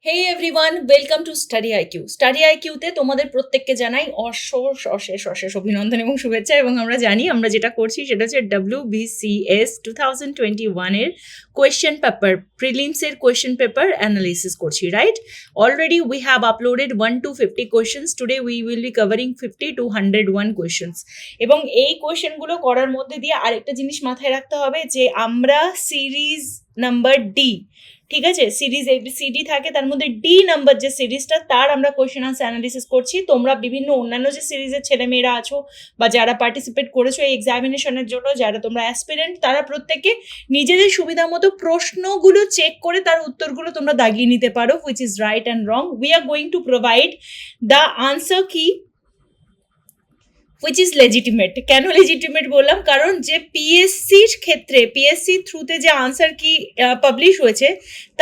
Hey everyone, welcome to study IQ. Study আইকিউতে তোমাদের প্রত্যেককে জানাই অশেষ অভিনন্দন এবং শুভেচ্ছা। এবং আমরা জানি আমরা যেটা করছি সেটা হচ্ছে WBCS 2021 এর কোয়েশ্চেন পেপার, প্রিলিমসের কোয়েশ্চেন পেপার অ্যানালিসিস করছি, right? Already we have uploaded 1 to 50 questions. Today we will be covering 50 to 101 questions. এবং এই কোয়েশ্চেনগুলো করার মধ্যে দিয়ে আরেকটা জিনিস মাথায় রাখতে হবে যে আমরা সিরিজ নাম্বার ডি, ঠিক আছে, সিরিজ ABCD থাকে, তার মধ্যে ডি নাম্বার যে সিরিজটা তার আমরা কোয়েশ্চেন আনসার অ্যানালিসিস করছি। তোমরা বিভিন্ন অন্যান্য যে সিরিজের ছেলেমেয়েরা আছো বা যারা পার্টিসিপেট করেছো এই এক্সামিনেশনের জন্য, যারা তোমরা অ্যাসপিরেন্ট, তারা প্রত্যেকে নিজেদের সুবিধা মতো প্রশ্নগুলো চেক করে তার উত্তরগুলো তোমরা দাগিয়ে নিতে পারো, which is right and wrong. We are going to provide the answer কি which is legitimate। কেন legitimate বললাম? কারণ যে পিএসসির ক্ষেত্রে, পিএসসি থ্রুতে যে আনসার কি পাবলিশ হয়েছে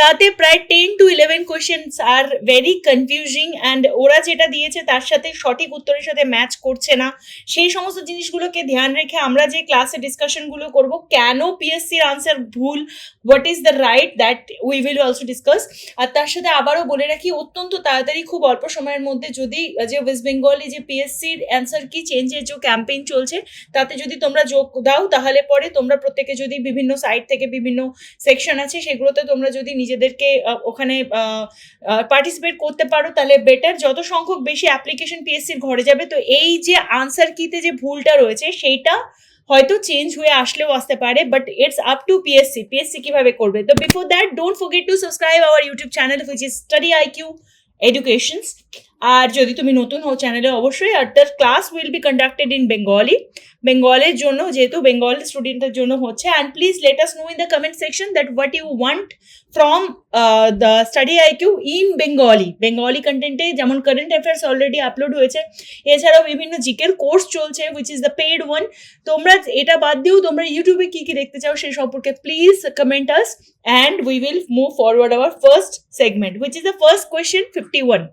তাতে প্রায় 10 to 11 questions are very confusing, and ওরা যেটা দিয়েছে তার সাথে সঠিক উত্তরের সাথে ম্যাচ করছে না। সেই সমস্ত জিনিসগুলোকে ধ্যান রেখে আমরা যে ক্লাসে ডিসকাশনগুলো করব, কেন পিএসসির আনসার ভুল, what is the right, that we will also discuss. আর তার সাথে আবারও বলে রাখি, অত্যন্ত তাড়াতাড়ি খুব অল্প সময়ের মধ্যে যদি যে ওয়েস্ট বেঙ্গলে যে পিএসসির অ্যান্সার কি চেঞ্জের যে ক্যাম্পেইন চলছে তাতে যদি তোমরা যোগ দাও, তাহলে পরে তোমরা প্রত্যেকে যদি বিভিন্ন সাইট থেকে বিভিন্ন সেকশন আছে সেগুলোতে তোমরা যদি নিজেদেরকে ওখানে পার্টিসিপেট করতে পারো তাহলে বেটার। যত সংখ্যক বেশি অ্যাপ্লিকেশন পিএসসির ঘরে যাবে, তো এই যে আনসার কিতে যে ভুলটা রয়েছে সেইটা হয়তো চেঞ্জ হয়ে আসলেও আসতে পারে, but it's up to PSC কিভাবে করবে। তো before that don't forget to subscribe our YouTube channel which is study IQ educations. আর যদি তুমি নতুন হও চ্যানেলে অবশ্যই। আর the class will be conducted in বেঙ্গলের জন্য, যেহেতু বেঙ্গল স্টুডেন্টের জন্য হচ্ছে। And please let us know in the comment section that what you want from the study IQ in Bengali কন্টেন্টে। যেমন কারেন্ট অ্যাফেয়ার্স অলরেডি আপলোড হয়েছে, এছাড়াও বিভিন্ন জিকের কোর্স চলছে which is the paid one. তোমরা এটা বাদ দিয়েও তোমরা ইউটিউবে কি কি দেখতে চাও সেই সম্পর্কে please comment us, and we will move forward our first segment, which is the first question 51.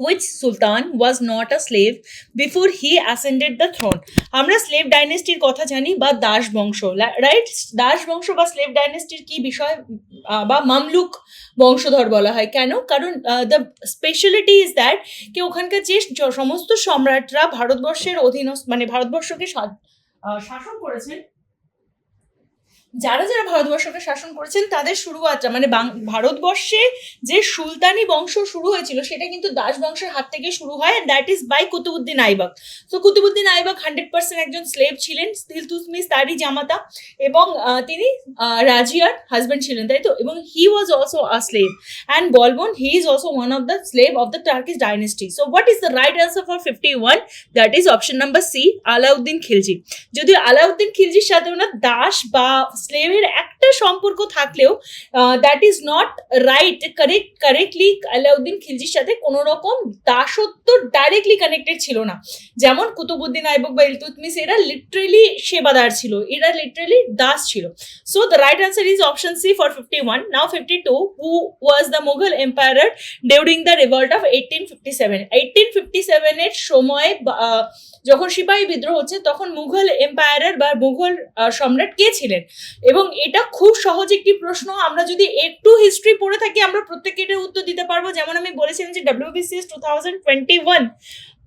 Which sultan was not a slave before he ascended the throne? আমরা স্লেভ ডাইনেস্টির কথা জানি বা দাস বংশ, রাইট? দাস বংশ বা স্লেভ ডাইনেস্টির কি বিষয়, বা মামলুক বংশধর বলা হয় কেন? কারণ দ্য স্পেশালিটি ইজ দ্যাট কি ওখানকার যে সমস্ত সম্রাটরা ভারতবর্ষের অধীনস্থ, মানে ভারতবর্ষকে শাসন করেছেন, যারা যারা ভারতবর্ষকে শাসন করেছেন তাদের শুরুয়াতটা, মানে ভারতবর্ষে যে সুলতানি বংশ শুরু হয়েছিল সেটা কিন্তু দাস বংশের হাত থেকে শুরু হয়, and that is by Qutbuddin Aibak. তো কুতুবউদ্দিন আইবক 100% একজন স্লেভ ছিলেন, ইলতুৎমিশ তারই জামাতা, এবং তিনি রাজিয়ার হাজব্যান্ড ছিলেন, তাই তো? এবং he was also a slave, and Balban he is also one of the slave of the Turkish dynasty. So what is the right answer for 51? That is option number C, Alauddin Khilji. যদিও আলাউদ্দিন খিলজির সাথে ওনার দাস বা স্লেভের একটা সম্পর্ক থাকলেও that is not right, correctly Alauddin খিলজির সাথে কোনো রকম দাসত্ব ডাইরেক্টলি কানেক্টেড ছিল না। যেমন কুতুবউদ্দিন আইবক বা ইলতুৎমিশ এরা লিটারেলি সেবাদার ছিল, এরা লিটারেলি দাস ছিল। So the right answer is option C for 51. Now 52, who was the Mughal emperor during the revolt of 1857? 1857 এর সময় যখন সিপাহী বিদ্রোহ হচ্ছে তখন মুঘল এম্পায়ার বা মুঘল সম্রাট কে ছিলেন? এবং এটা খুব সহজ একটি প্রশ্ন, আমরা যদি একটু হিস্ট্রি পড়ে থাকি আমরা প্রত্যেকে এটার উত্তর দিতে পারবো। যেমন আমি বলেছিলাম যে WBCS 2021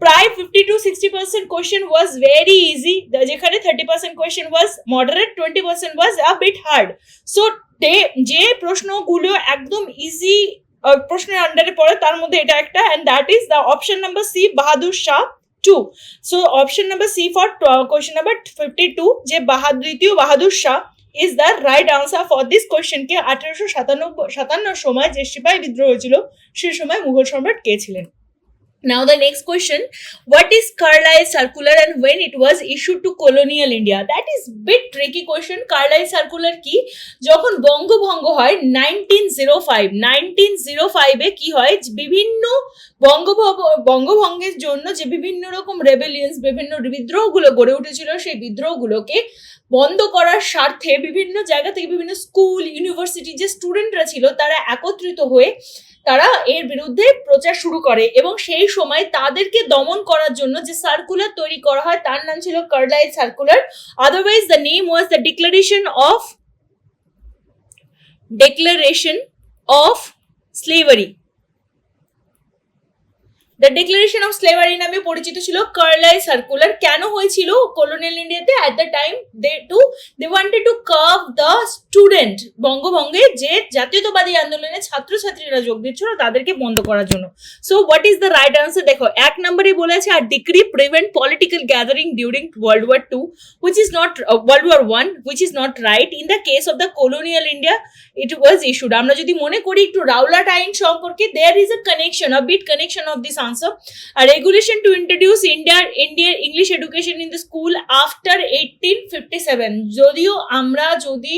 প্রায় 50 to 60% question was very easy, যেখানে 30% question was moderate, 20% was a bit hard. So যে প্রশ্নগুলো একদম ইজি প্রশ্নের আন্ডারে পড়ে তার মধ্যে এটা একটা, and that is the option number C, Bahadur Shah 2. So option number C for question number 52, যে দ্বিতীয় Bahadur Shah is the right answer for this question. কে 1857 সময় যে সিপাহী বিদ্রোহ হয়েছিল সেই সময় মুঘল সম্রাট কে ছিলেন? Now the next question, what is Carlisle Circular and when it was issued to colonial India? That is bit tricky question. Carlisle Circular কি? যখন বঙ্গভঙ্গ হয় 1905 এ কি হয়, বিভিন্ন বঙ্গভঙ্গের জন্য যে বিভিন্ন রকম রেবেলিয়ন্স, বিভিন্ন বিদ্রোহগুলো গড়ে উঠেছিল, সেই বিদ্রোহগুলোকে বন্ধ করার স্বার্থে বিভিন্ন জায়গা থেকে বিভিন্ন স্কুল, ইউনিভার্সিটি যে স্টুডেন্টরা ছিল তারা একত্রিত হয়ে তারা এর বিরুদ্ধে প্রচার শুরু করে, এবং সেই সময় তাদেরকে দমন করার জন্য যে সার্কুলার তৈরি করা হয় তার নাম ছিল Carlyle circular. Otherwise the name was the declaration of slavery. The declaration of slavery নামে পরিচিত ছিল। কার্লাই সার্কুলার কেন হয়েছিল কলোনিয়াল ইন্ডিয়াতে? At the time they wanted to curb the student, বঙ্গভঙ্গে যে জাতীয়তাবাদী আন্দোলনে ছাত্রছাত্রীরা যোগ দিচ্ছিল তাদেরকে বন্ধ করার জন্য। So what is the right answer? দেখো, এক নম্বরে বলেছে আর decree prevent political gathering during world war two, which is not World War I, which is not right. In the case of the colonial India, it was issued. আমরা যদি মনে করি একটু রাওলাট আইন সম্পর্কে, there is a connection, a bit connection of this answer. A regulation to introduce Indian English education in the school after 1857. যদিও আমরা যদি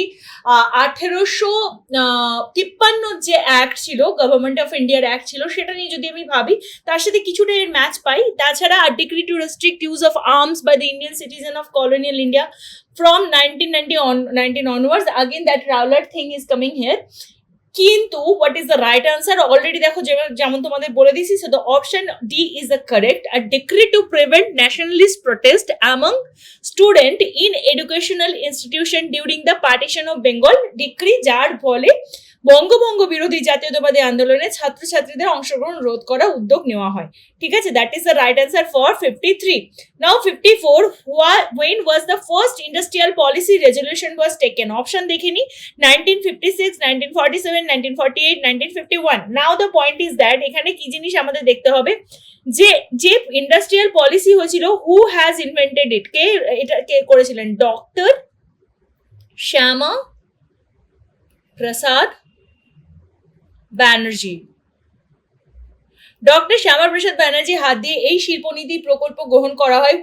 1853 যে অ্যাক্ট ছিল, গভর্নমেন্ট অফ ইন্ডিয়ার অ্যাক্ট ছিল, সেটা নিয়ে যদি আমি ভাবি তার সাথে কিছুটা এর ম্যাচ পাই। তাছাড়া a decree to restrict use of arms by the Indian citizen of colonial India from 1919 onwards. Again that Rowlatt thing is coming here. কিন্তু what is the right answer? Already দেখো যেমন তোমাদের বলে দিয়েছি, so the option D is the correct. A decree to prevent nationalist protest among student in educational institution during the partition of Bengal. Decree যার ফলে বঙ্গভঙ্গ বিরোধী জাতীয়তাবাদী আন্দোলনে ছাত্রছাত্রীদের অংশগ্রহণ রোধ করা উদ্যোগ নেওয়া হয়। ঠিক আছে, that is the right answer for 53. Now 54, when was the first industrial policy resolution was taken? Option দেখিনি, 1956, 1947, 1948, 1951. নাও দ্য পয়েন্ট ইজ দ্যাট এখানে কি জিনিস আমাদের দেখতে হবে, যে ইন্ডাস্ট্রিয়াল পলিসি হয়েছিল, হু হ্যাজ ইনভেন্টেড ইট, কে করেছিলেন? ডক্টর শ্যামা প্রসাদ ব্যানার্জি। ডক্টর শ্যামা প্রসাদ ব্যানার্জি হাত দিয়ে এই শিল্পনীতি প্রকল্প গ্রহণ করা হয়।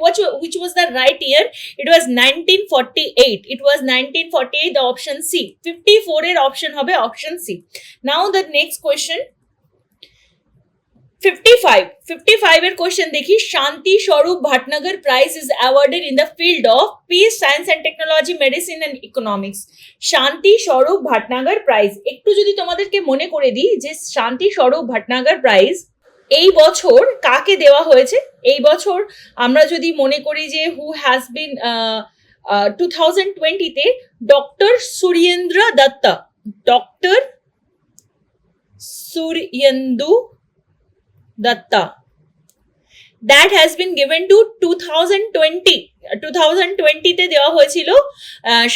which was the right year? It was 1948. It was 1948, the option C. 54 এর অপশন হবে option C. Now the next question, 55 এর কোশ্চেন দেখি। শান্তি Swarup Bhatnagar prize is awarded in the field of piece, science and technology, medicine and economics. শান্তি Swarup Bhatnagar prize, একটু যদি তোমাদেরকে মনে করে দিই যে শান্তি স্বরূপ ভাটনগর প্রাইজ এই বছর কাকে দেওয়া হয়েছে। এই বছর আমরা যদি মনে করি যে হু হ্যাজ বিন 2020-তে doctor Surendra Datta, doctor Surendu Datta, that has been given to 2020-তে দেওয়া হয়েছিল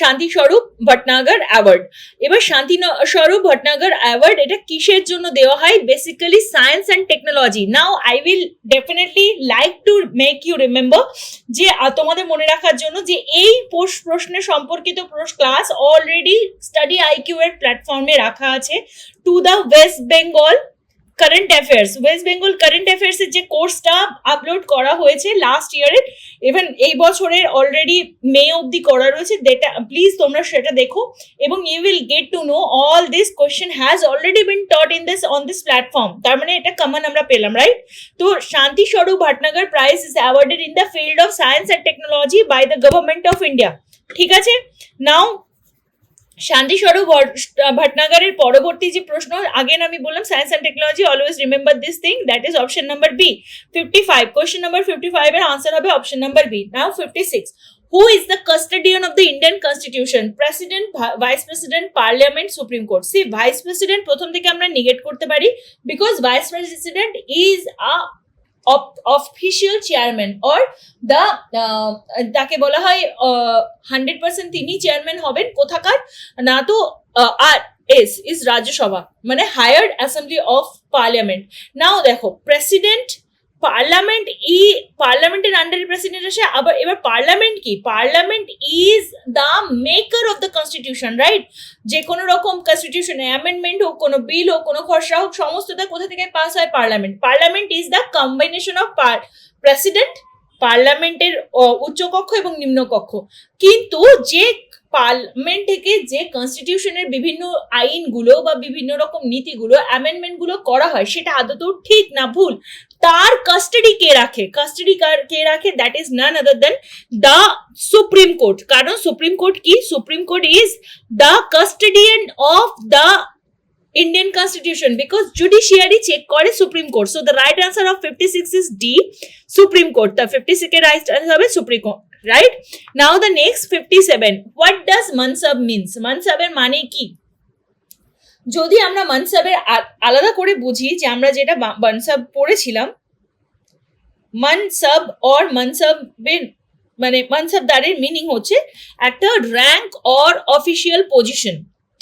শান্তি স্বরূপ ভটনাগর অ্যাওয়ার্ড। এবার শান্তি স্বরূপ ভটনাগর অ্যাওয়ার্ড এটা কিসের জন্য দেওয়া হয়? Basically science and technology. Now I will definitely like to make you remember, যে তোমাদের মনে রাখার জন্য যে এই প্রশ্নের সম্পর্কিত ক্লাস অলরেডি স্টাডি আইকিউ এর প্ল্যাটফর্মে রাখা আছে, to the West Bengal current affairs. West Bengal current affairs এর যে কোর্সটা আপলোড করা হয়েছে লাস্ট ইয়ারের, ইভেন এই বছরের অলরেডি মে অবধি করা রয়েছে, প্লিজ তোমরা সেটা দেখো এবং you will get to know all this question has already been taught in this on this platform. তার মানে এটা কমন আমরা পেলাম, রাইট? তো Shanti Swarup Bhatnagar prize is awarded in the field of science and technology by the government of India. ঠিক আছে, নাও শান্তি স্বরূপ ভটনাগরের পরবর্তী যে প্রশ্ন, আগেন আমি বললাম science and technology, always remember this thing, that is option number B. 55, question number 55 এর আনসার হবে option number B. Now 56, who is the custodian of the Indian constitution? President, vice president, parliament, supreme court. C, vice president প্রথম থেকে আমরা negate করতে পারি, because vice president is a official chairman or the, তাকে বলা হয় 100% তিনি chairman হবেন কোথাকার না, তো আর এস ইজ রাজ্যসভা, মানে হায়ার্ড অ্যাসেম্বলি অফ পার্লামেন্ট। নাও দেখো প্রেসিডেন্ট, পার্লামেন্টের আন্ডারে প্রেসিডেন্ট আসে, আবার এবার পার্লামেন্ট কি? Parliament is the maker of the constitution, right? যে কোনো রকম কনস্টিটিউশনে অ্যামেন্ডমেন্ট হোক, কোনো বিল হোক, কোনো খসড়া হোক, সমস্তটা কোথা থেকে পাস হয়? Parliament. Parliament is the combination of president, পার্লামেন্টের উচ্চকক্ষ এবং নিম্নকক্ষ। কিন্তু যে পার্লামেন্ট থেকে যে কনস্টিটিউশনের বিভিন্ন আইনগুলো বা বিভিন্ন রকম নীতিগুলো অ্যামেন্ডমেন্টগুলো করা হয়, সেটা আদৌ ঠিক না ভুল? তার কাস্টাডি কে রাখে? That is none other than the supreme court. কারণ সুপ্রিম কোর্ট কি? Supreme court is the custodian of the Indian Constitution, because judiciary check করে Supreme Court. So the right answer of 56 is D, Supreme Court. The 56 এর right answer হবে Supreme Court, right? Now the next 57, what does mansab means? মানসাবের মানে কি? যদি আমরা মানসাবের আলাদা করে বুঝি, যে আমরা যেটা মানসাব পড়েছিলাম মানসাব অর মানসাবের মানে মানসাবদারের মিনিং হচ্ছে একটা র্যাঙ্ক অর অফিসিয়াল পজিশন,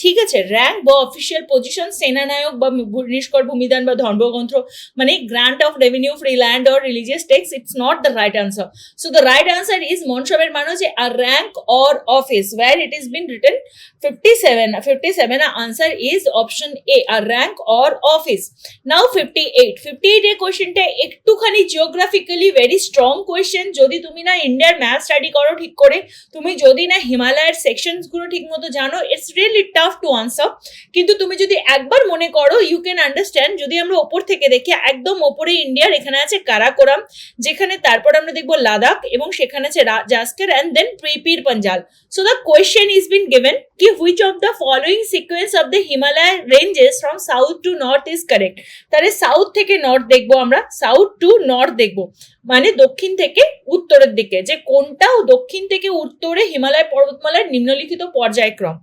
ঠিক আছে, র্যাঙ্ক বা অফিসিয়াল পজিশন, সেনানায়ক বা নিষ্কর ভূমিদান বা ধর্মগ্রন্থ, মানে grant of revenue, free land or religious tax, it's not the right answer. So the right answer is মনসবের মানে হচ্ছে a rank or office where it has been written 57 answer is option A, a rank or office. Now 58 এর কোশ্চেনটা একটুখানি geographically very strong question. যদি তুমি না ইন্ডিয়ার ম্যাপ স্টাডি করো ঠিক করে, তুমি যদি না হিমালয়ের সেকশনস গুলো ঠিক মতো জানো, it's really tough to answer. কিন্তু তুমি যদি একবার মনে করো, ইউ ক্যান আন্ডারস্ট্যান্ড. যদি আমরা ওপর থেকে দেখি, একদম ওপরে ইন্ডিয়ার এখানে আছে কারাকোরাম, যেখানে তারপর আমরা দেখবো লাদাখ, এবং সেখানে আছে জাস্কার অ্যান্ড দেন পীর Panjal. So the question is been given ki which of the following sequence of the Himalaya ranges from south to north is correct. তাহলে সাউথ থেকে নর্থ দেখবো আমরা, সাউথ টু নর্থ দেখবো, মানে দক্ষিণ থেকে উত্তরের দিকে, যে কোনটা দক্ষিণ থেকে উত্তরে হিমালয় পর্বতমালার নিম্নলিখিত পর্যায়ক্রম.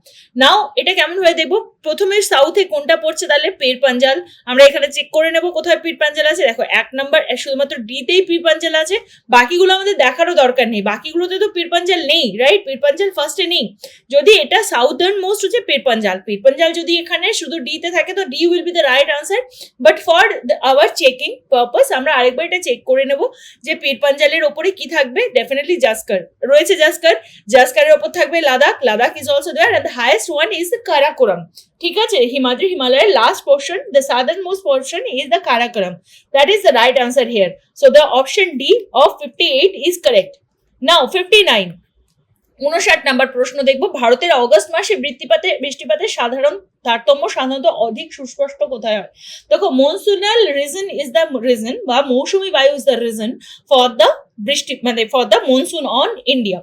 নাও এটা কেমন হয়ে দেখবো, প্রথমে সাউথে কোনটা পড়ছে, তাহলে পীর পাঞ্জাল. আমরা এখানে চেক করে নেবো কোথায় পীর পাঞ্জাল আছে. দেখো 1 নম্বর শুধুমাত্র ডিতেই পীর পাঞ্জাল আছে, বাকিগুলো আমাদের দেখারও দরকার নেই, বাকিগুলোতে তো পীর পাঞ্জাল নেই, রাইট? পীর পাঞ্জাল ফার্স্টে নেই. যদি এটা সাউদার্ন মোস্ট হচ্ছে পীর পাঞ্জাল, পীর পাঞ্জাল যদি এখানে শুধু ডিতে থাকে তো D will be the right answer. But for our checking purpose আমরা আরেকবার এটা চেক করে নেব যে পীর পাঞ্জালের ওপরে কি থাকবে. ডেফিনেটলি জাস্কার রয়েছে, জাস্কারের ওপর থাকবে Ladakh, Ladakh is also there, and the highest one is the Karakoram. ঠিক আছে, হিমালয়ের last portion, the southern most portion is the Karakoram. That is the right answer here. So the option D of 58 is correct. Now 59, 59 number প্রশ্ন দেখবো. ভারতের August মাসে বৃষ্টিপাতের সাধারণ তারতম্য সাধারণত অধিক সুস্পষ্ট কোথায় হয়? দেখো, মনসুনাল রিজন ইজ দ্য রিজন, বা মৌসুমী বায়ু is the reason for the বৃষ্টি, মানে for the monsoon on India.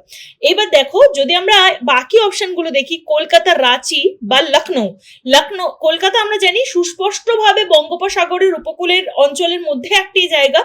এবার দেখো, যদি আমরা বাকি অপশনগুলো দেখি, কলকাতা, রাঁচি বা লখনৌ. কলকাতা আমরা জানি সুস্পষ্টভাবে বঙ্গোপসাগরের উপকূলের অঞ্চলের মধ্যে একটি জায়গা.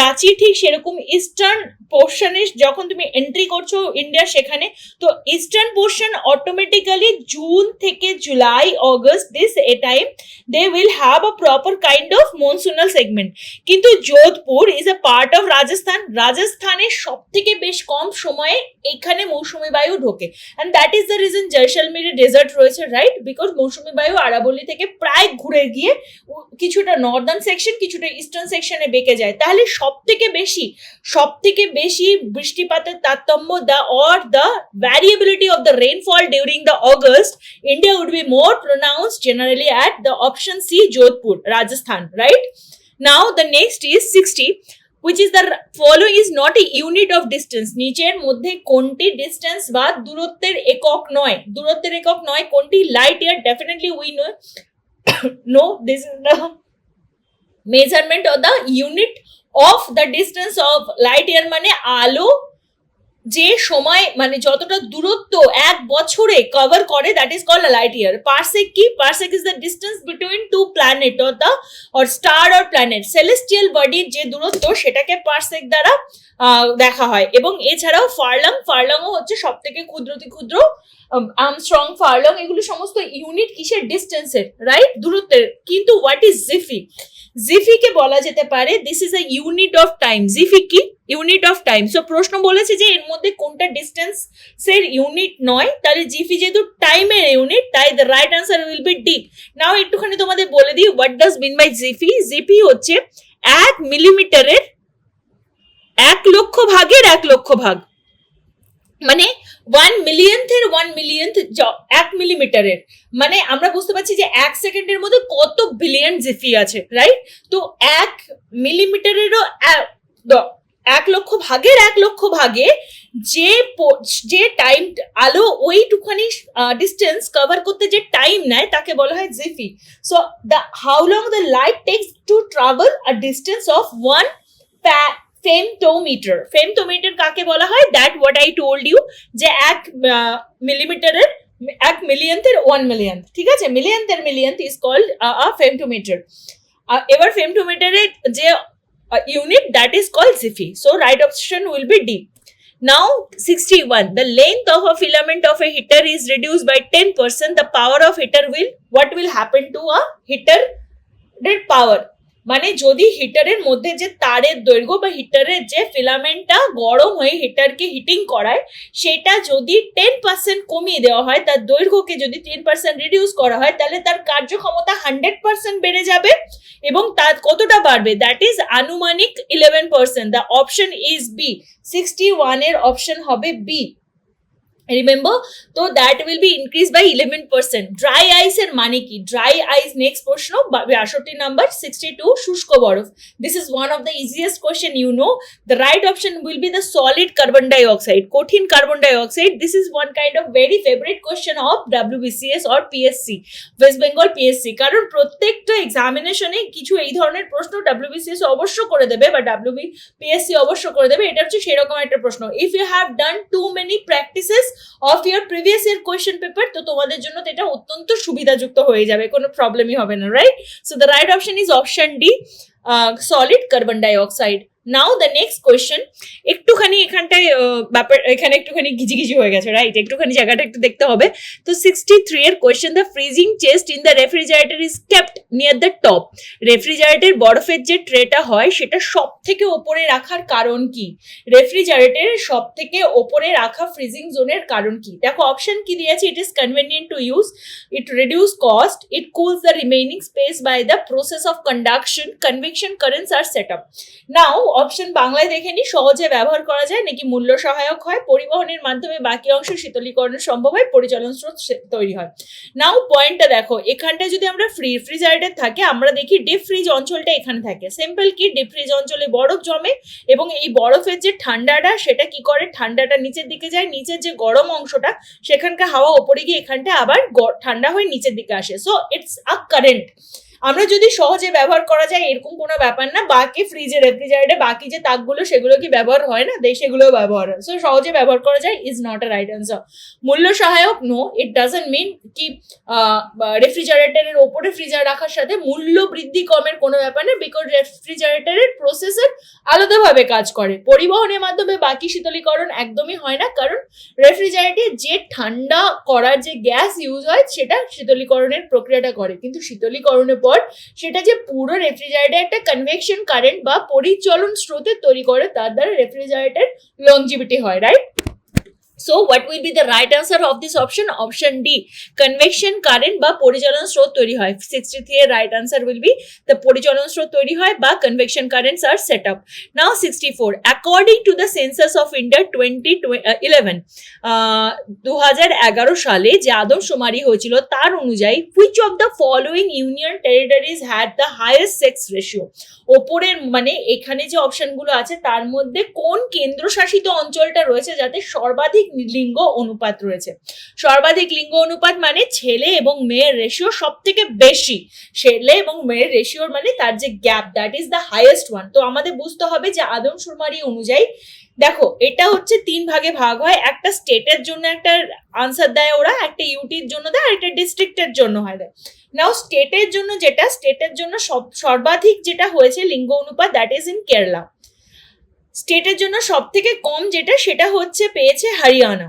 রাঁচি ঠিক সেরকম ইস্টার্ন পোর্শনে, যখন তুমি এন্ট্রি করছো ইন্ডিয়া সেখানে, তো ইস্টার্ন পোর্শন অটোমেটিক্যালি জুন থেকে July, August, this A time they will have a proper kind of monsoonal segment. কিন্তু Jodhpur is a part of Rajasthan, রাজস্থানের সব থেকে বেশ কম সময়ে এখানে মৌসুমী বায়ু ঢোকে, and that is the reason জয়সলমীরে ডেজার্ট রয়েছে, রাইট? বিকজ মৌসুমী বায়ু আরাবল্লী থেকে প্রায় ঘুরে গিয়ে কিছুটা নর্দার্ন সেকশন, কিছুটা ইস্টার্ন সেকশনে বেঁকে যায়. তাহলে সব থেকে বেশি বৃষ্টিপাতের তারতম্য, the variability of the rainfall during the August, India would be more pronounced generally at the option C, Jodhpur, Rajasthan, right? Now the next is 60, which is the following is not a unit of distance. নিচের মধ্যে কোনটি distance বা দূরত্বের একক নয়, কোনটি? Light year. Definitely we know no, this is the measurement of the unit of the distance of light year, মানে আলো যে সময়, মানে যতটা দূরত্ব এক বছরে কভার করে, that is called light year. Parsec কি? Parsec is the distance between two planet or star or planet. Celestial বডির যে দূরত্ব সেটাকে পারসেক দ্বারা দেখা হয়. এবং এছাড়াও ফার্লংও হচ্ছে সব থেকে ক্ষুদ্র আর্মস্ট্রং, ফার্লং, এগুলো সমস্ত ইউনিট কিসের? ডিস্টেন্সের, রাইট? দূরত্বের. কিন্তু হোয়াট ইজ জিফি? জিফিকে বলা যেতে পারে this is a unit of time. Jiffy কি? Unit of time. সো প্রশ্ন বলেছে যে এর মধ্যে কোনটা ডিস্টেন্সের ইউনিট নয়, তাহলে জিফি যেহেতু টাইমের ইউনিট, তাই the right answer will be D. Now একটুখানি তোমাদের বলে দিই what does mean by jiffy. Jiffy হচ্ছে 1 মিলিমিটারের 1 লক্ষ ভাগের 1 লক্ষ ভাগ, মানে 1 মিলিয়নথের 1 মিলিয়নথ 1 মিলিমিটারের, মানে আমরা বুঝতে পারছি যে 1 সেকেন্ডের মধ্যে কত বিলিয়ন জিফি আছে, রাইট? তো 1 মিলিমিটারেরও 1 লক্ষ ভাগের 1 লক্ষ ভাগে যে টাইম, আলো ওইটুখানি ডিস্টেন্স কভার করতে যে টাইম নেয় তাকে বলা হয় jiffy. So how long the light takes to travel a distance of 1 femtometre কাকে বলা হয়? That what I told you, যে 1 মিলিমিটারের 1 মিলিয়নথের 1 মিলিয়নথ, ঠিক আছে? Millionth is called a femtometre. এবার ফেমটোমিটারের যে unit, that is called Ziphy. So right option will be D. Now 61, the length of a filament of a heater is reduced by 10%. The power of heater will, what will happen to a heater power? মানে যদি হিটারের মধ্যে যে তারের দৈর্ঘ্য বা হিটারের যে ফিলামেন্টটা গরম হয়ে হিটারকে হিটিং করায় সেটা যদি 10% কমিয়ে দেওয়া হয়, তার দৈর্ঘ্যকে যদি 10% রিডিউস করা হয়, তাহলে তার কার্যক্ষমতা 100% বেড়ে যাবে। এবং তার কতটা বাড়বে? দ্যাট ইজ আনুমানিক 11%। দ্য অপশন ইজ বি, 61 এর অপশন হবে বি। রিমেম্বার, তো that will be increase by 11%। Dry ice এর মানে কি? ড্রাই আইস, নেক্সট প্রশ্ন 62 নাম্বার, 62 শুষ্ক বরফ। This is one of the easiest question you know. The right option will be the solid carbon dioxide, কঠিন carbon dioxide. This is one kind of very favourite question of WBCS or PSC, West Bengal PSC, কারণ প্রত্যেকটা এক্সামিনেশনে কিছু এই ধরনের প্রশ্ন WBCS অবশ্য করে দেবে বা WBPSC অবশ্য করে দেবে। এটা হচ্ছে সেরকম একটা প্রশ্ন। If you have done too many practices of year previous year question paper, তো তোমাদের জন্য তো এটা অত্যন্ত সুবিধাযুক্ত হয়ে যাবে, কোনো প্রবলেমই হবে না, right? So the right option is option D, solid carbon dioxide. Now the next question, একটুখানি এখানটায় ব্যাপার, এখানে একটুখানি ঘিজি হয়ে গেছে, রাইট? একটুখানি জায়গাটা একটু দেখতে হবে। তো 63 এর question, the freezing chest in the refrigerator is kept near the top. Refrigerator বরফের যে ট্রেটা হয় সেটা সব থেকে ওপরে রাখার কারণ কি? রেফ্রিজারেটরের সব থেকে ওপরে রাখা ফ্রিজিং জোনের কারণ কি? দেখো অপশন কি দিয়েছে, it is convenient to use, it reduce cost, it cools the remaining space by the process of conduction, convection currents are set up. Now option বাংলায় দেখে নি, সহজে ব্যবহার করা যায় নাকি মূল্য সহায়ক হয়, পরিবহনের মাধ্যমে বাকি অংশ শীতলীকরণ সম্ভব হয়, পরিচালন স্রোত তৈরি হয়। নাও পয়েন্টটা দেখো, এখানটায় যদি আমরা রেফ্রিজারেটর থাকে, আমরা দেখি ডিপ ফ্রিজ অঞ্চলটা এখানে থাকে। সিম্পল কি, ডিপ ফ্রিজ অঞ্চলে বরফ জমে এবং এই বরফের যে ঠান্ডাটা সেটা কি করে, ঠান্ডাটা নিচের দিকে যায়, নিচের যে গরম অংশটা সেখানকার হাওয়া ওপরে গিয়ে এখানটা আবার ঠান্ডা হয়ে নিচের দিকে আসে। So it's a current. আমরা যদি সহজে ব্যবহার করা যায় এরকম কোনো ব্যাপার না। বাকি ফ্রিজে রেফ্রিজারেটরে বাকি যে তাকগুলো সেগুলো কি ব্যবহার হয় না? সেগুলো ব্যবহার হয়। সো সহজে ব্যবহার করা যায় is not a right answer. মূল্য সহায়ক, নো, ইট ডাজন্ট মিন কি রেফ্রিজারেটরের ওপরে ফ্রিজার রাখার সাথে মূল্য বৃদ্ধি কমের কোনো ব্যাপার না, বিকজ রেফ্রিজারেটরের প্রসেসর আলাদাভাবে কাজ করে। পরিবহনের মাধ্যমে বাকি শীতলীকরণ একদমই হয় না, কারণ রেফ্রিজারেটরে যে ঠান্ডা করার যে গ্যাস ইউজ হয় সেটা শীতলীকরণের প্রক্রিয়াটা করে, কিন্তু শীতলীকরণের পর সেটা যে পুরো রেফ্রিজারেটরে একটা কনভেকশন কারেন্ট বা পরিচলন স্রোতের তৈরি করে, তার দ্বারা রেফ্রিজারেটর লংজিভিটি হয়, right? So what will be the right answer of this option? Option D, convection current বা পরিচালন স্রোত তৈরি হয়। 63 এর right answer will be the পরিচালন স্রোত তৈরি হয় বা convection currents are set up. Now 64, according to the census of India 2011, 2011 সালে যে আদমশুমারি হয়েছিল তার অনুযায়ী which of the following union territories had the highest sex ratio? ওপরের মানে এখানে যে অপশনগুলো আছে তার মধ্যে কোন কেন্দ্রশাসিত অঞ্চলটা রয়েছে যাতে সর্বাধিক লিঙ্গ অনুপাত রয়েছে? সর্বাধিক লিঙ্গ অনুপাত মানে ছেলে এবং মেয়ের রেশিও সব থেকে বেশি, ছেলে এবং মেয়ের রেশিওর মানে তার যে gap, that is the highest one. তো আমাদের বুঝতে হবে যে আদমশুমারি অনুযায়ী, দেখো এটা হচ্ছে 3 ভাগে ভাগ হয়, একটা স্টেটের জন্য একটা আনসার দেয় ওরা, একটা ইউটির জন্য দেয়, আর একটা ডিস্ট্রিক্টের জন্য হয় দেয়। নাও স্টেটের জন্য যেটা, স্টেটের জন্য সর্বাধিক যেটা হয়েছে লিঙ্গ অনুপাত, দ্যাট ইজ ইন কেরালা। স্টেটের জন্য সব থেকে কম যেটা, সেটা হচ্ছে পেয়েছে হরিয়ানা।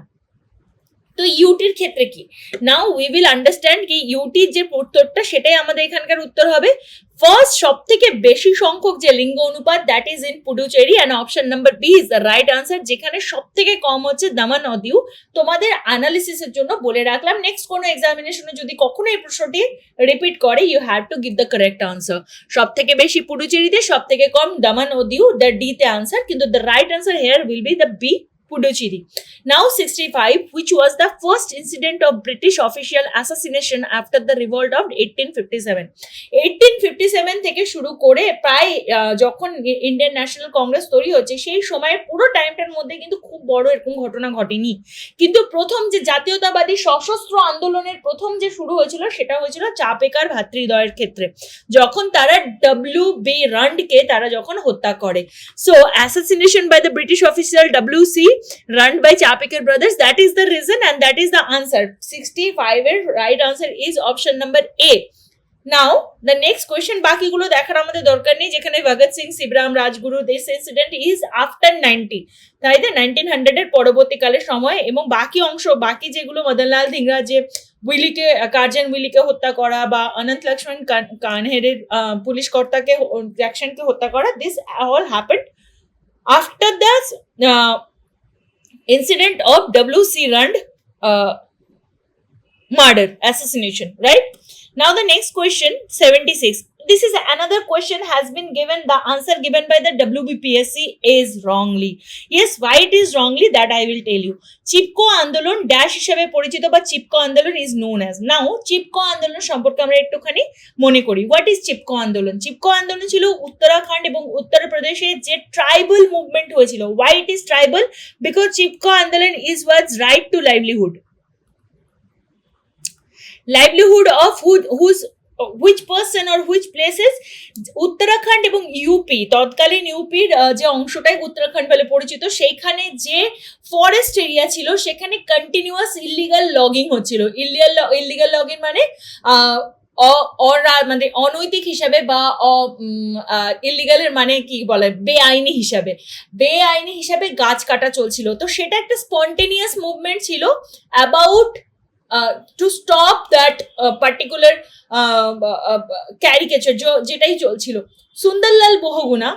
তো ইউটির ক্ষেত্রে কি? নাও উই উইল আন্ডারস্ট্যান্ড কি ইউটির যে উত্তরটা সেটাই আমাদের এখানকার উত্তর হবে। ফার্স্ট, সব থেকে বেশি সংখ্যক যে লিঙ্গ অনুপাত, that is in Puducherry, and option number B is the right answer. যেখানে সব থেকে কম হচ্ছে দামান ও দিউ। তোমাদের অ্যানালিসিসের জন্য বলে রাখলাম, নেক্সট কোনো এক্সামিনেশনে যদি কখনো এই প্রশ্নটি রিপিট করে, you have to give the correct answer. সব থেকে বেশি পুডুচেরিতে, সব থেকে কম দামান ও দিউ, দ্য ডি তে আনসার, কিন্তু the right answer here will be the B, Puducherry. Now 65, which was the first incident of British official assassination after the revolt of 1857? 1857 থেকে শুরু করে প্রায় যখন ইন্ডিয়ান ন্যাশনাল কংগ্রেস তৈরি হচ্ছে সেই সময়ের পুরো টাইমটার মধ্যে কিন্তু খুব বড় এরকম ঘটনা ঘটেনি। কিন্তু প্রথম যে জাতীয়তাবাদী সশস্ত্র আন্দোলনের প্রথম যে শুরু হয়েছিল সেটা হয়েছিল চাপেকার ভ্রাতৃদ্বয়ের ক্ষেত্রে, যখন তারা WB রান্ডকে তারা যখন হত্যা করে। So assassination by the British official WC run by Chapekar brothers, that is the reason and that is the answer. 65 এর right answer is option number A. Now the next question, বাকিগুলো দেখার আমাদের দরকার নেই, যেখানে Bhagat Singh, Shivram Rajguru, this incident is after 90, তাই তো 1900 এর পরবর্তীকালের সময়, এবং বাকি অংশ, বাকি যেগুলো মদনলাল ধিংরা যে উইলিকে, কার্জন উইলিকে হত্যা করা বা অনন্ত লক্ষ্মণ কানহেরের পুলিশ কর্তাকে, জ্যাকসনকে হত্যা করা, this all happened after the incident of W.C. Rand murder, assassination, right? Now the next question, 76. This is another question has been given, the answer given by the WBPSC is wrongly. Yes, why it is wrongly, that I will tell you. Chipko আন্দোলন dash হিসেবে পরিচিত বা চিপকো আন্দোলন is known as. Now Chipko আন্দোলন সম্পর্কে আমরা একটুখানি মনে করি। What is চিপকো আন্দোলন? চিপকো আন্দোলন ছিল উত্তরাখণ্ড এবং উত্তরপ্রদেশে যে ট্রাইবাল মুভমেন্ট হয়েছিল। Why it is tribal? Because Chipko আন্দোলন is was right to livelihood of whose which person or which places, Uttarakhand এবং ইউপি, তৎকালীন ইউপির যে অংশটাই উত্তরাখণ্ড বলে পরিচিত, সেইখানে যে ফরেস্ট এরিয়া ছিল সেখানে কন্টিনিউয়াস ইলিগাল লগিং হচ্ছিল। ইলিগাল লগিং মানে মানে অনৈতিক হিসাবে বা ইলিগালের মানে কি বলে, বেআইনি হিসাবে গাছ কাটা চলছিল। তো সেটা একটা স্পন্টেনিয়াস মুভমেন্ট ছিল about to stop that particular caricature যেটাই চলছিল। Sundarlal Bahuguna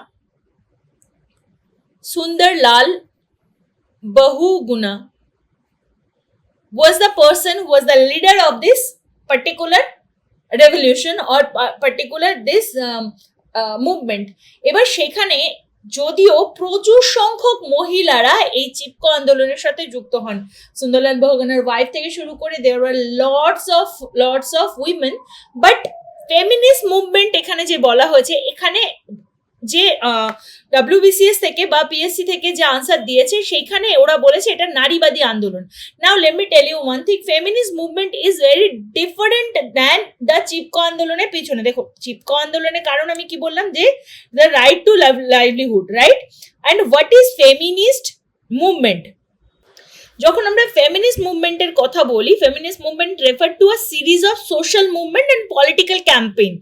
was the person who was the leader of this particular revolution or particular this movement। এবার সেখানে যদিও প্রচুর সংখ্যক মহিলারা এই চিপকো আন্দোলনের সাথে যুক্ত হন, সুন্দরলাল বহুগুণার ওয়াইফ থেকে শুরু করে there were lots of women, but feminist movement এখানে যে বলা হয়েছে, এখানে যে WBCS থেকে বা PSC থেকে যে আনসার দিয়েছে সেইখানে ওরা বলেছে এটা নারীবাদী আন্দোলন। Now let me tell you one thing, feminist movement is very different than the Chipko আন্দোলনের পিছনে। দেখো চিপকো আন্দোলনের কারণ আমি কি বললাম, যে the right to livelihood, right? And what is feminist movement? যখন আমরা ফেমিনিস্ট মুভমেন্টের কথা বলি, feminist movement refer to a series of social movement and political campaign,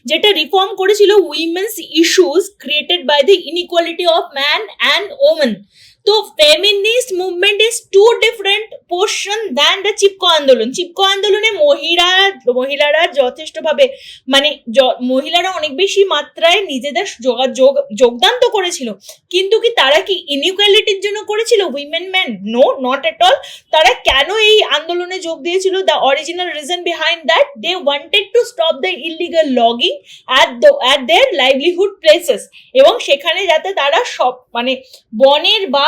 যেটা রিফর্ম করেছিল women's issues created by the inequality of man and women. তো feminist movement is too different portion than the Chipko আন্দোলন। চিপকো আন্দোলনে মহিলারা যথেষ্টভাবে মানে মহিলারা অনেক বেশি মাত্রায় নিজেদের যোগদান তো করেছিল, কিন্তু কি তারা কি ইনইকুয়ালিটির জন্য করেছিল women man? No, not at all. তারা কেন এই আন্দোলনে যোগ দিয়েছিল? The original reason behind that, they wanted to stop the illegal logging at their livelihood places, এবং সেখানে যাতে তারা সব মানে বনের বা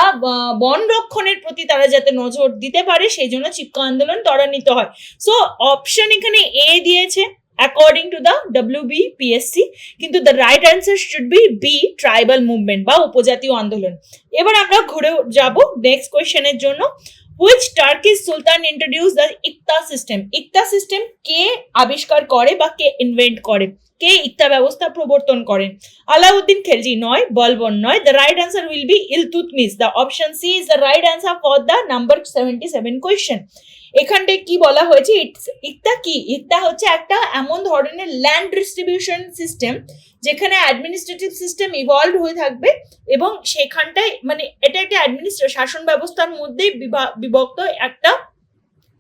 বন রক্ষণের প্রতি তারা যাতে নজর দিতে পারে, সেই জন্য চিপকো আন্দোলন ত্বরান্বিত হয়। সো অপশন এখানে এ দিয়েছে according to the WBPSC, কিন্তু the right answer should be B, tribal movement বা উপজাতীয় আন্দোলন। এবার আমরা ঘুরে যাব নেক্সট কোয়েশ্চেনের জন্য। which Turkish Sultan introduced the iqta system? Iqta system কে আবিষ্কার করে বা কে ইনভেন্ট করে? কে ইকতা ব্যবস্থা প্রবর্তন করেন? আলাউদ্দিন খিলজি নয়, বলবন নয়। The right answer will be Iltutmish. The option C is the right answer for the number 77 question. এখানটায় কি বলা হয়েছে, ইকতা কি? ইকতা হচ্ছে একটা এমন ধরনের ল্যান্ড ডিস্ট্রিবিউশন সিস্টেম যেখানে অ্যাডমিনিস্ট্রেটিভ সিস্টেম ইভলভ হয়ে থাকবে, এবং সেখানটায় মানে এটা একটা শাসন ব্যবস্থার মধ্যেই বিভক্ত একটা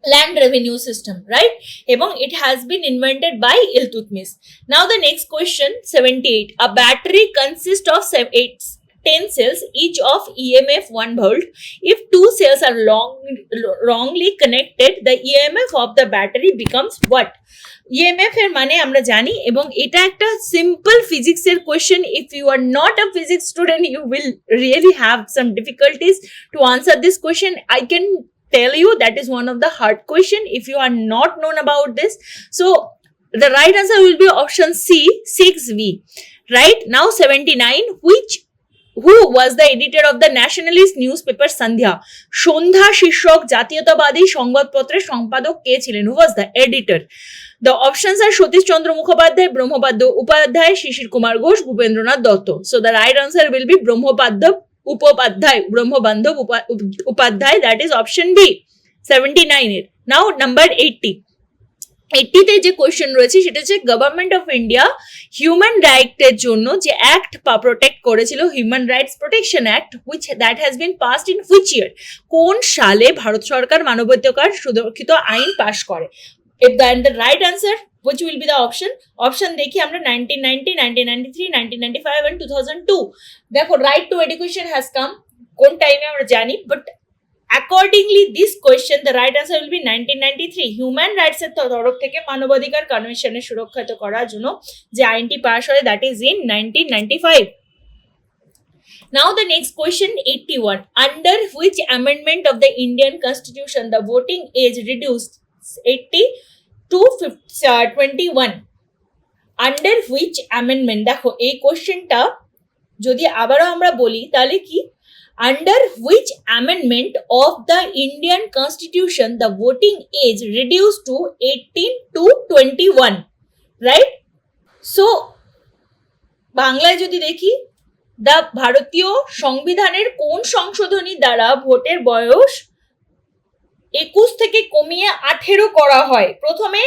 land revenue system, right? এবং it has been invented by Iltutmish. Now the next question, 78. A battery consists of 10 cells, each of EMF 1 volt. If 2 cells are wrongly connected, the EMF of the battery becomes what? EMF এর মানে আমরা জানি, এবং এটা একটা simple ফিজিক্সের question. If you are not a physics student, you will really have some difficulties to answer this question. I can tell you that is one of the hard question if you are not known about this. So the right answer will be option C, 6V. Right? Now 79. Who was the editor of the nationalist newspaper Sandhya? সন্ধ্যা শীর্ষক জাতীয়তাবাদী সংবাদপত্রের সম্পাদক কে ছিলেন? Who was the editor? The options are Satish Chandra Mukhopadhyay, ব্রহ্মপাদ্য Upadhyay, Shishir Kumar Ghosh, Bhupendranath Dutta. So the right answer will be ব্রহ্মবান্ধব Upadhyay, that is option B, 79 এর। Now number 80. 80তে যে question রয়েছে সেটা হচ্ছে গভর্নমেন্ট অফ ইন্ডিয়া হিউম্যান রাইটের জন্য যে অ্যাক্ট প্রোটেক্ট করেছিল, human rights protection act, which that has been passed in which year, কোন সালে ভারত সরকার মানবাধিকার সুরক্ষিত আইন পাশ করে? If the right answer, which will be the option দেখি আমরা 1990, 1993, 1995 and 2002. দেখো right to education has come কোন টাইমে আমরা জানি, but accordingly this question the right answer will be 1993. Human rights এর তরফ থেকে মানবাধিকার কনভেনশনের সুরক্ষিত করার জন্য যে আইনটি পাশ হয়, that is in 1995. Now the next question 81. Under which amendment of the Indian Constitution the voting age reduced 80 to 21? Under which amendment? দেখো এই কোশ্চেনটা যদি আবারও আমরা বলি তাহলে কি, under which amendment of the Indian Constitution the voting age reduced to 18 to 21, right? So বাংলায় যদি দেখি, দ্য ভারতীয় সংবিধানের কোন সংশোধনী দ্বারা ভোটের বয়স 21 থেকে কমিয়ে 18 করা হয়? প্রথমে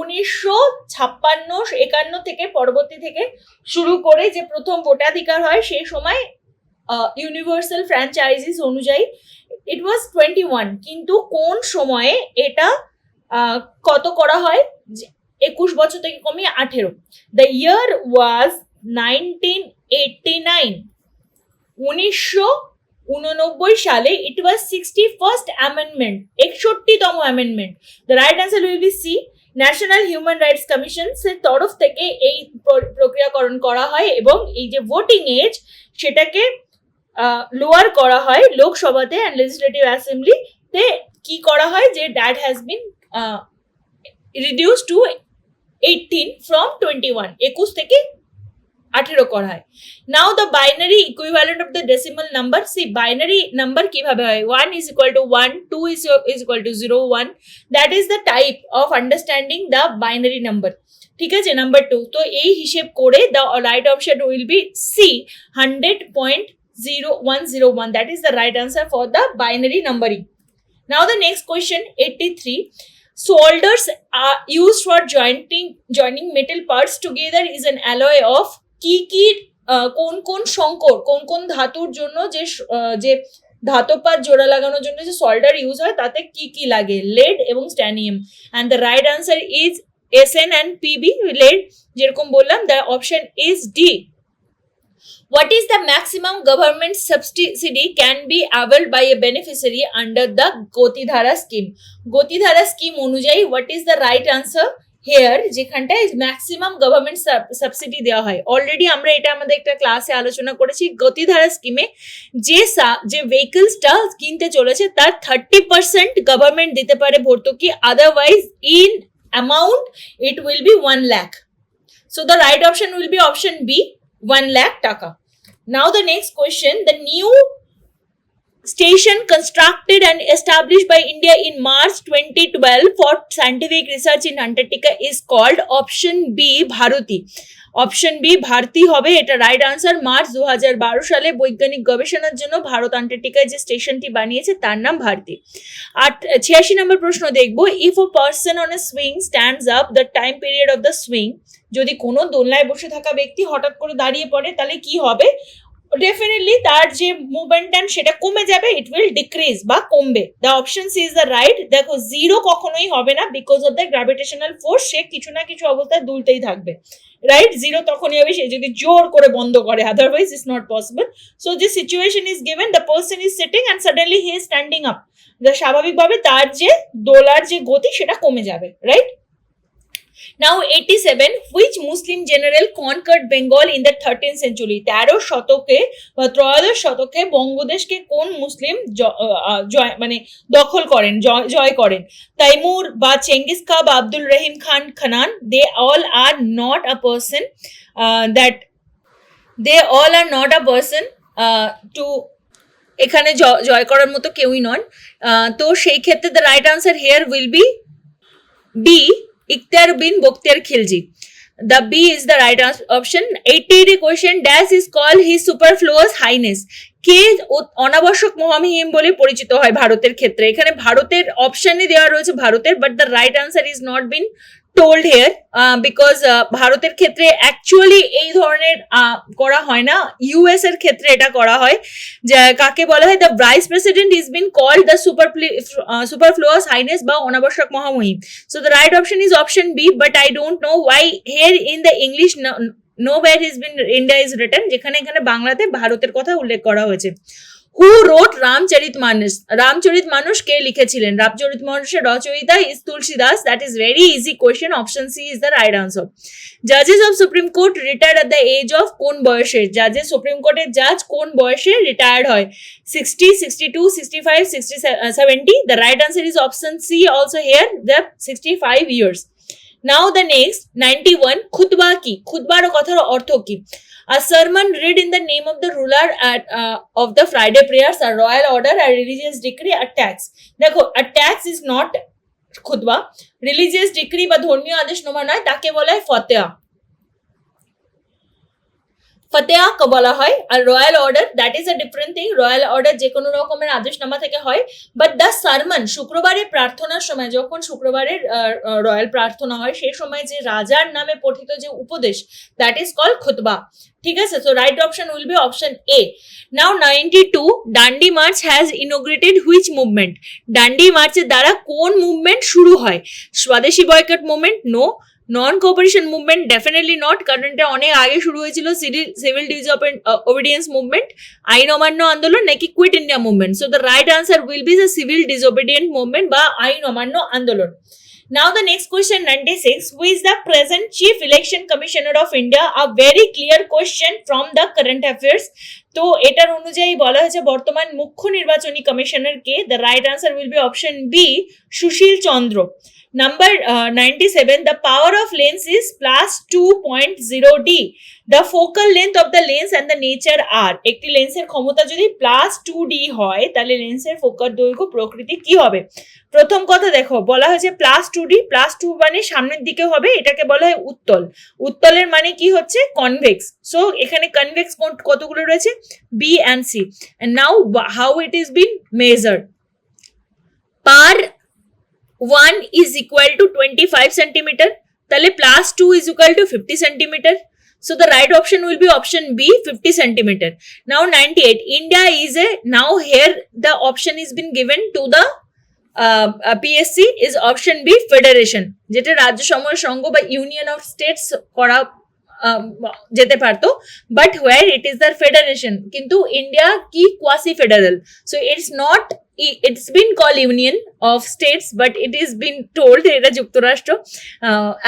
1956-51 থেকে পরবর্তী থেকে শুরু করে যে প্রথম ভোটাধিকার হয় সেই সময় ইউনিভার্সাল ফ্র্যাঞ্চাইজিস অনুযায়ী ইট ওয়াজ 21, কিন্তু কোন সময়ে এটা কত করা হয়? 21 বছর থেকে কমিয়ে 18। দ্য ইয়ার ওয়াজ 1989, 1989 সালে ইট ওয়াজ 61st অ্যামেন্ডমেন্ট, 61তম amendment. The right answer will be C. National human rights commission এর তরফ থেকে এই প্রক্রিয়াকরণ করা হয় এবং এই যে ভোটিং এজ সেটাকে লোয়ার করা হয় লোকসভাতে অ্যান্ড লেজিসলেটিভ অ্যাসেম্বলিতে। কি করা হয় যে that has been reduce to 18 from 21, 21 থেকে 18 করা হয়। Now the binary equivalent of the decimal number. See binary number কিভাবে হয়? 1 is equal to 1, 2 is equal to 0, 1. That is the type of understanding the binary number. ঠিক আছে, number 2। তো এই হিসেব করে the right option will be C, 100.0101. That is the right answer for the binary numbering. Now the next question 83. Solders are used for joining metal parts together is an alloy of কি কি কোন কোন সংকর, কোন কোন ধাতুর জন্য যে ধাতব জোড়া লাগানোর জন্য যে সল্ডার ইউজ হয় তাতে কি কি লাগে? lead এবং স্ট্যানিয়াম। and the right answer is SN and PB, lead যেরকম বললাম। the option is D. What is the maximum government subsidy can be availed by a beneficiary under the Gotidhara scheme? Gotidhara scheme অনুযায়ী what is the right answer here? যেখানটায় maximum government subsidy দেওয়া হয়। Already আমরা এটা আমাদের একটা ক্লাসে আলোচনা করেছি। গতিধারা স্কিমে যে ভেহিকলসটা কিনতে চলেছে তার 30% গভর্নমেন্ট দিতে পারে ভর্তুকি, otherwise in amount it will be 1 lakh. So the right option will be option B, 1 lakh টাকা। Now the next question, the new station constructed and established by India in March 2012 for scientific research in Antarctica is called option B, Bharati. Option B Bharati হবে এটা right answer. March 2012 সালে বৈজ্ঞানিক গবেষণার জন্য ভারত আন্টার্কটিকায় যে স্টেশনটি বানিয়েছে তার নাম ভারতী। আর 86 নম্বর প্রশ্ন দেখবো, if a person on a swing stands up the time period of the swing, যদি কোনো দোলনায় বসে থাকা ব্যক্তি হঠাৎ করে দাঁড়িয়ে পড়ে তাহলে কি হবে? ডেফিনেটলি তার যে মুভমেন্ট সেটা কমে যাবে, ইট উইল ডিক্রিজ বা কমবে। The option C is the right. দেখো 0 কখনোই হবে না, because of the gravitational force, সে কিছু না কিছু অবস্থায় দুলতেই থাকবে, রাইট? 0 তখনই হবে সে যদি জোর করে বন্ধ করে, otherwise it's not possible. So যে situation is given, the person is sitting and suddenly he is standing up, স্বাভাবিকভাবে তার যে দোলার যে গতি সেটা কমে যাবে, right? Now 87, which Muslim general conquered Bengal in the 13th century? 13 শতকে বা 13 শতকে বঙ্গদেশকে কোন মুসলিম মানে দখল করেন, জয় করেন? তাইমুর বা চেঙ্গিস খান বা আব্দুল রহিম খান খানান, they all are not a person to এখানে জয় করার মতো কেউই নন। তো সেই ক্ষেত্রে the right answer here will be B, Ikhtiar bin Boktiar Khilji. The B is the right option. 88 question, dash is called his superfluous highness. কে অনাবশ্যক মহামহিম বলে পরিচিত হয় ভারতের ক্ষেত্রে? এখানে ভারতের অপশনই দেওয়া রয়েছে ভারতের, but the right answer is not been told here because ভারতের ক্ষেত্রে অ্যাকচুয়ালি এই ধরনের করা হয় না, ইউএস এর ক্ষেত্রে এটা করা হয়, যে কাকে বলা হয়, the vice president is been called the superfluous highness বা অনাবশ্যক মহামহিম। So the right option is option B, but I don't know why here in the English nowhere has been India is written, যেখানে এখানে বাংলাতে ভারতের কথা উল্লেখ করা হয়েছে। হু রোট রামচরিত মানস? রামচরিত মানুষ কে লিখেছিলেন? রামচরিত মানুষের রচয়িতা is Tulsi Das. That is very easy question, option C is the right answer. জাজেস of supreme court retired at the age of কোন বয়সে? জাজেস সুপ্রিম কোর্টের জাজ কোন বয়সে রিটায়ার্ড হয়? 60, 62, 65, 60, 70? The right answer is option C also here, the 65 years. Now the next 91, খুতবা কি? খুতবার কথার অর্থ কি? A sermon read in the name of the ruler at of the Friday prayers, a royal order, a religious decree, a tax. দেখো, a tax is not খুতবা, religious decree বা ধর্মীয় আদেশনামা নয়, তাকে বলা হয় ফতেয়া। ফতেয়া বলা হয়। আর royal order, that is a different thing. Royal order যে কোনো রকমের আদেশনামা থেকে হয়, বাট দ্য সারমন, শুক্রবারের প্রার্থনার সময়, যখন শুক্রবারের রয়্যাল প্রার্থনা হয় সেই সময় যে রাজার নামে পঠিত যে উপদেশ, দ্যাট ইজ কল্ড খুতবা। ঠিক আছে, so right option will be option A. Now 92, Dandi march has inaugurated which movement? Dandi মার্চের দ্বারা কোন মুভমেন্ট শুরু হয়? Swadeshi boycott movement? No. Non cooperation movement? Definitely not, কারণ এটা অনেক আগে শুরু হয়েছিল। সিভিল ডিসঅবিডিয়েন্স মুভমেন্ট, আইন অমান্য আন্দোলন, নাকি quit India movement? So the right answer will be the civil disobedient movement বা আইন অমান্য আন্দোলন। Now the next question 96, who is the present Chief Election Commissioner of India? A very clear question from the current affairs. তো এটার অনুযায়ী বলা হয়েছে বর্তমান মুখ্য নির্বাচনী commissioner K? The right answer will be option B, Sushil Chandra. Number 97, the power of lens is +2.0D. The focal length of the lens and the nature are. একটি লেন্সের ক্ষমতা যদি +2D হয়, তাহলে লেন্সের ফোকাল দৈর্ঘ্য প্রকৃতি কি হবে? প্রথম কথা দেখো, বলা হয়েছে +2D, +2 মানে সামনের দিকে হবে, এটাকে বলা হয় উত্তল। উত্তলের মানে কি হচ্ছে? কনভেক্স। সো এখানে কনভেক্স কতগুলো রয়েছে? B and C. And now how it is been measured? Per 1 is equal to 25 centimeter, তাহলে +2 is equal to 50 centimeter. So the right option will be option B, 50 centimeter. Now 98, India is a, now here the option is been given to the PSC is option B, federation, যেটা রাজ্য সমূহ সংঘ বা union of states করা যেতে পারতো, but where it is the federation, কিন্তু India কি quasi federal, so it's not, it's been called union of states, but it is been told এটা যুক্তরাষ্ট্র,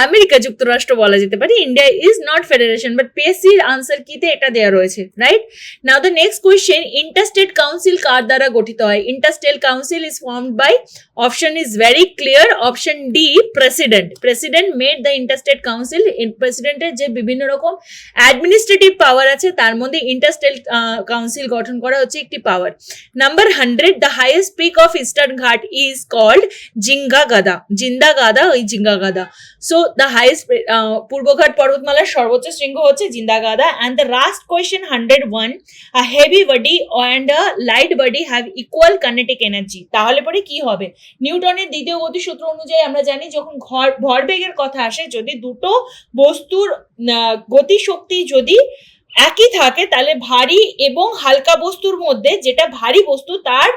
আমেরিকা যুক্তরাষ্ট্র বলা যেতে পারে। India is not federation, but PSC answer কিতে এটা দেওয়া রয়েছে, right? Now the next question, interstate council কার দ্বারা গঠিত হয়? Interstate council is formed by, option is very clear, option D, president. President made the interstate council. প্রেসিডেন্টের যে বিভিন্ন রকম অ্যাডমিনিস্ট্রেটিভ পাওয়ার আছে, তার মধ্যে ইন্টারস্টেট কাউন্সিল গঠন করা হচ্ছে একটি power. Number 100, the highest peak of Eastern Ghat is called Jingagada. Jindagada ওই জিঙ্গাগাদা। So the highest পূর্বঘাট পর্বতমালার সর্বোচ্চ শৃঙ্গ হচ্ছে জিন্দাগাদা। And the last question 101, a heavy body and a light body have equal kinetic energy. তাহলে পরে কি হবে? নিউটনের দ্বিতীয় গতিসূত্র অনুযায়ী আমরা জানি, যখন ভরবেগের কথা আসে, যদি দুটো বস্তুর গতিশক্তি যদি একই থাকে, তাহলে ভারী এবং হালকা বস্তুর মধ্যে যেটা ভারী বস্তু তার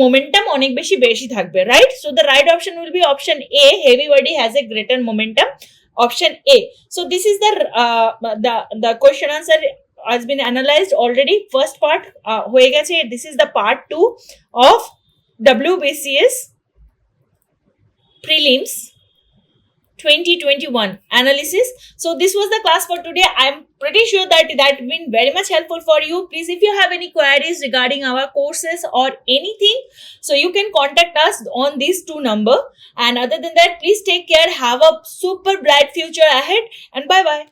momentum অনেক বেশি থাকবে, right? So the right option will be option A, heavy body has a greater momentum, option A. So this is the question answer has been analyzed already. First part হয়ে গেছে, this is the part 2 of WBCS prelims 2021 analysis. So this was the class for today. I'm pretty sure that been very much helpful for you. Please, if you have any queries regarding our courses or anything, so you can contact us on these 2 numbers. And other than that, please take care. Have a super bright future ahead, and bye bye.